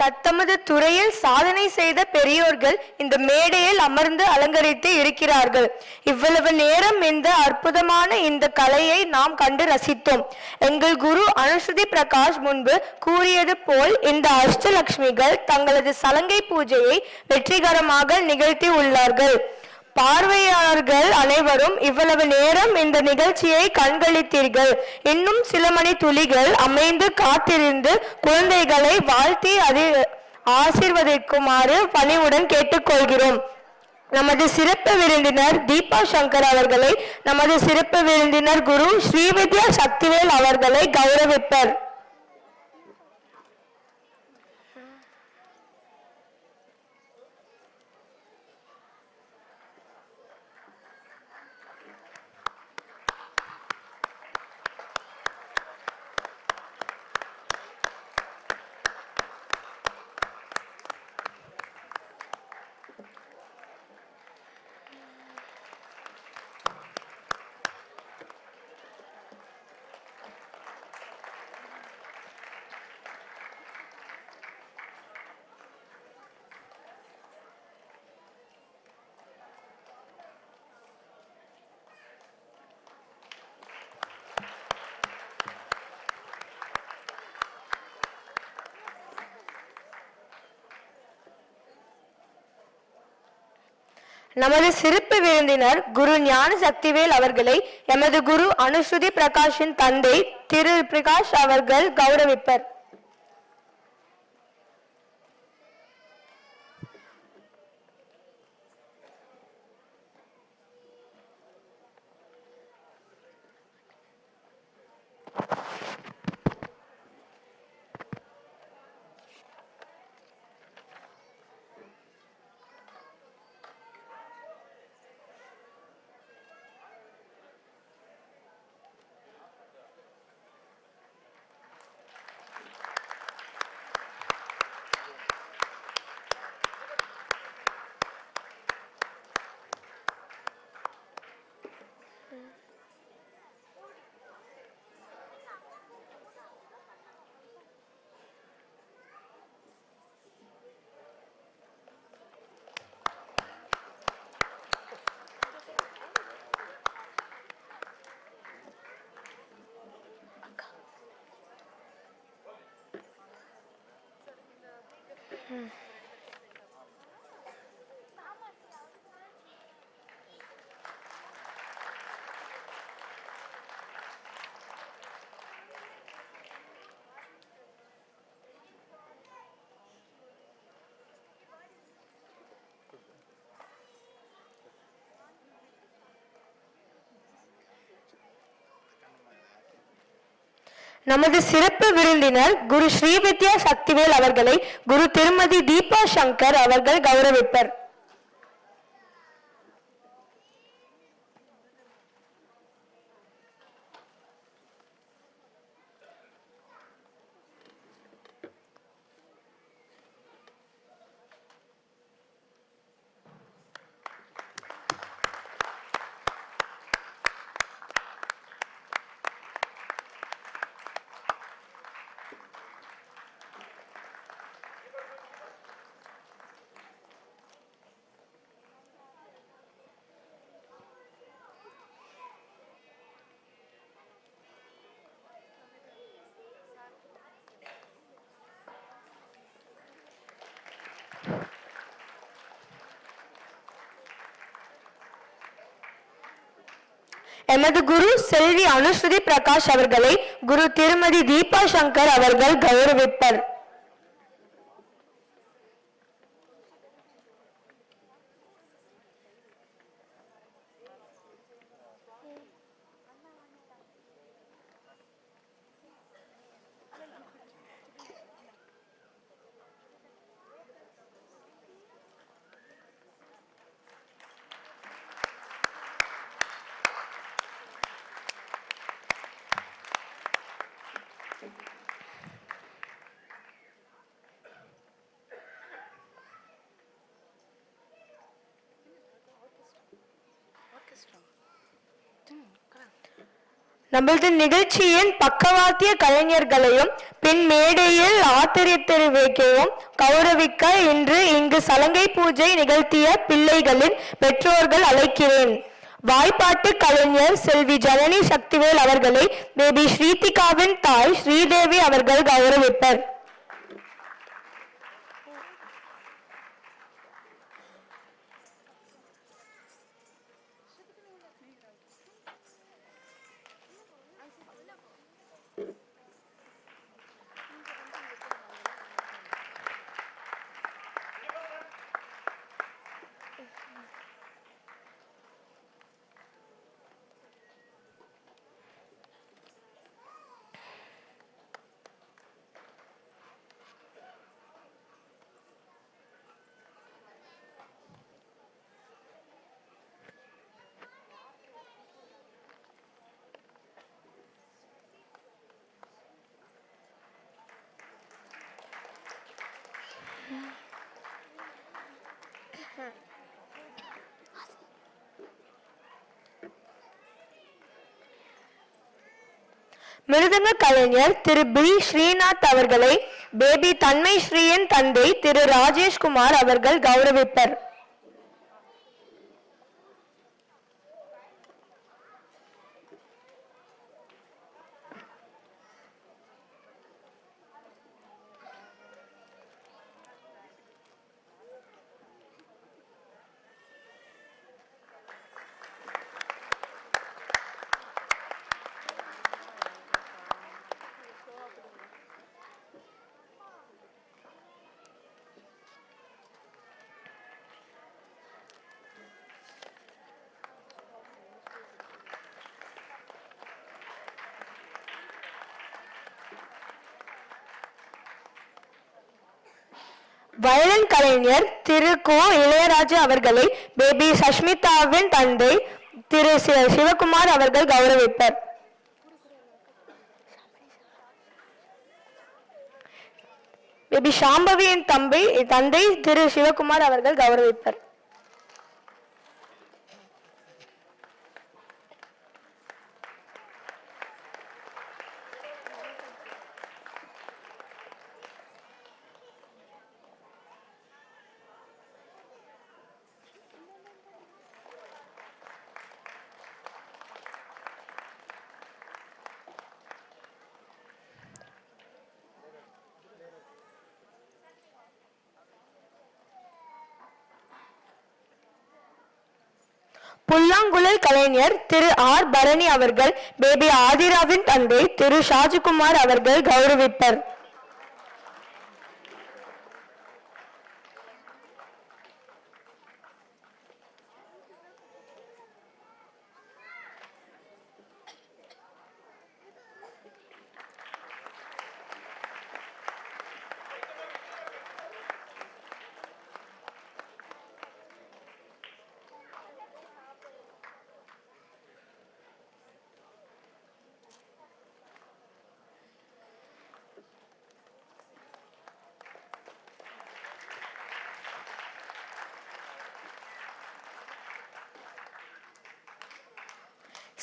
தத்தமது துறையில் சாதனை செய்த பெரியோர்கள் இந்த மேடையில் அமர்ந்து அலங்கரித்து இருக்கிறார்கள். இவ்வளவு நேரம் இந்த அற்புதமான இந்த கலையை நாம் கண்டு ரசித்தோம். எங்கள் குரு அனுஸ்ருதி பிரகாஷ் முன்பு கூறியது போல் இந்த அஷ்டலட்சுமிகள் தங்களது சலங்கை பூஜையை வெற்றிகரமாக நிகழ்த்தி உள்ளார்கள். பார்வையாளர்கள் அனைவரும் இவ்வளவு நேரம் இந்த நிகழ்ச்சியை கண்களித்தீர்கள். இன்னும் சில மணி துளிகள் அமைந்து காத்திருந்து குழந்தைகளை வாழ்த்தி ஆசீர்வதிக்குமாறு பணிவுடன் கேட்டுக்கொள்கிறோம். நமது சிறப்பு விருந்தினர் தீபா சங்கர் அவர்களை நமது சிறப்பு விருந்தினர் குரு ஸ்ரீவித்யா சக்திவேல் அவர்களை கௌரவிப்பர். நமது சிறப்பு விருந்தினர் குரு ஞான சக்திவேல் அவர்களை எமது குரு அனுஸ்ருதி பிரகாஷின் தந்தை திரு பிரகாஷ் அவர்கள் கௌரவிப்பர். நமது சிறப்பு விருந்தினர் குரு ஸ்ரீவித்யா சக்திவேல் அவர்களை குரு திருமதி தீபா சங்கர் அவர்கள் கௌரவிப்பர். எமது குரு செல்வி அனுஸ்ருதி பிரகாஷ் அவர்களை குரு திருமதி தீபா சங்கர் அவர்கள் கௌரவிப்பர். நமது நிகழ்ச்சியின் பக்கவாத்திய கலைஞர்களையும் பின் மேடையில் ஆத்திரியத்தெரிவிக்கவும் கௌரவிக்க இன்று இங்கு சலங்கை பூஜை நிகழ்த்திய பிள்ளைகளின் பெற்றோர்கள் அழைக்கிறேன். வாய்ப்பாட்டு கலைஞர் செல்வி ஜனனி சக்திவேல் அவர்களை பேபி ஸ்ரீதிகாவின் தாய் ஸ்ரீதேவி அவர்கள் கௌரவிப்பர். மிருதங்க கலைஞர் திரு பி ஸ்ரீநாத் அவர்களை பேபி தன்மை ஸ்ரீயின் தந்தை திரு ராஜேஷ்குமார் அவர்கள் கௌரவிப்பர். வயலின் கலைஞர் திரு கோ இளையராஜா அவர்களை பேபி சஷ்மிதாவின் தந்தை திரு சிவகுமார் அவர்கள் கௌரவிப்பர். பேபி சாம்பவியின் தந்தை திரு சிவகுமார் அவர்கள் கௌரவிப்பர். புல்லாங்குழல் கலைஞர் திரு ஆர் பரணி அவர்கள் பேபி ஆதிராவின் தந்தை திரு ஷாஜிகுமார் அவர்கள் கௌரவிப்பர்.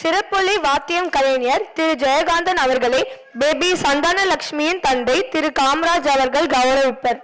சிறப்பொலி வாத்தியம் கலைஞர் திரு ஜெயகாந்தன் அவர்களை பேபி சந்தான லட்சுமியின் தந்தை திரு காமராஜ் அவர்கள் கௌரவிப்பர்.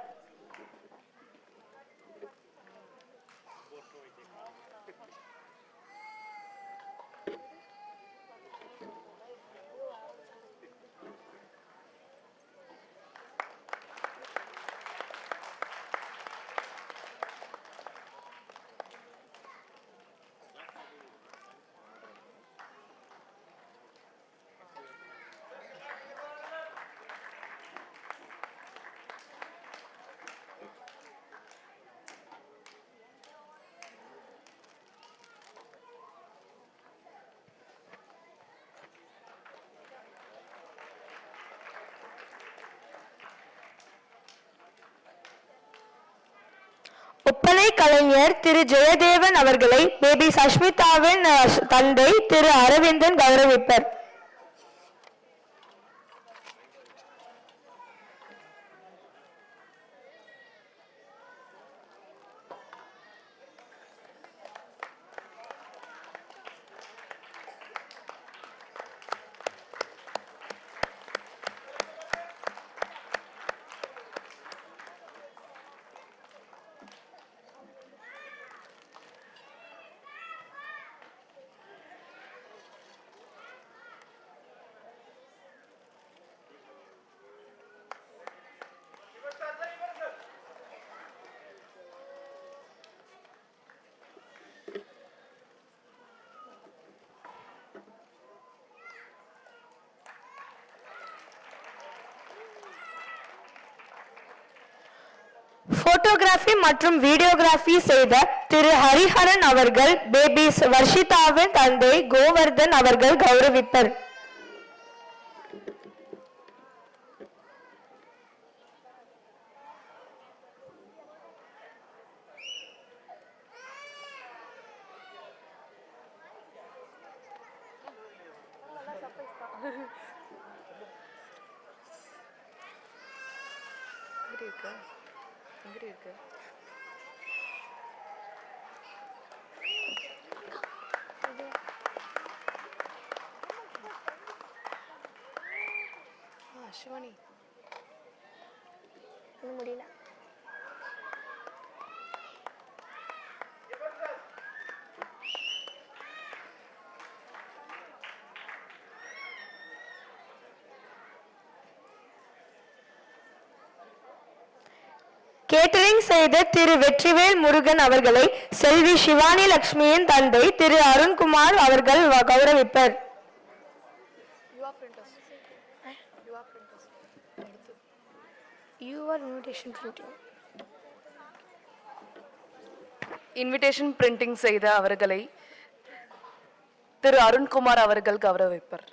ஒப்பனை கலைஞர் திரு ஜெயதேவன் அவர்களை பேபி சஷ்மிதாவின் தந்தை திரு அரவிந்தன் கௌரவிப்பர். போட்டோகிராஃபி மற்றும் வீடியோகிராஃபி செய்த திரு ஹரிஹரன் அவர்கள் பேபி வர்ஷிதாவின் தந்தை கோவர்தன் அவர்கள் கௌரவிப்பர். சிவானி முடியல. கேட்டரிங் செய்த திரு வெற்றிவேல் முருகன் அவர்களை செல்வி சிவானி லட்சுமியின் தந்தை திரு அருண்குமார் அவர்கள் கௌரவிப்பர். இன்விடேஷன் பிரிண்டிங் செய்த அவர்களை திரு அருண்குமார் அவர்கள் கௌரவிப்பர்.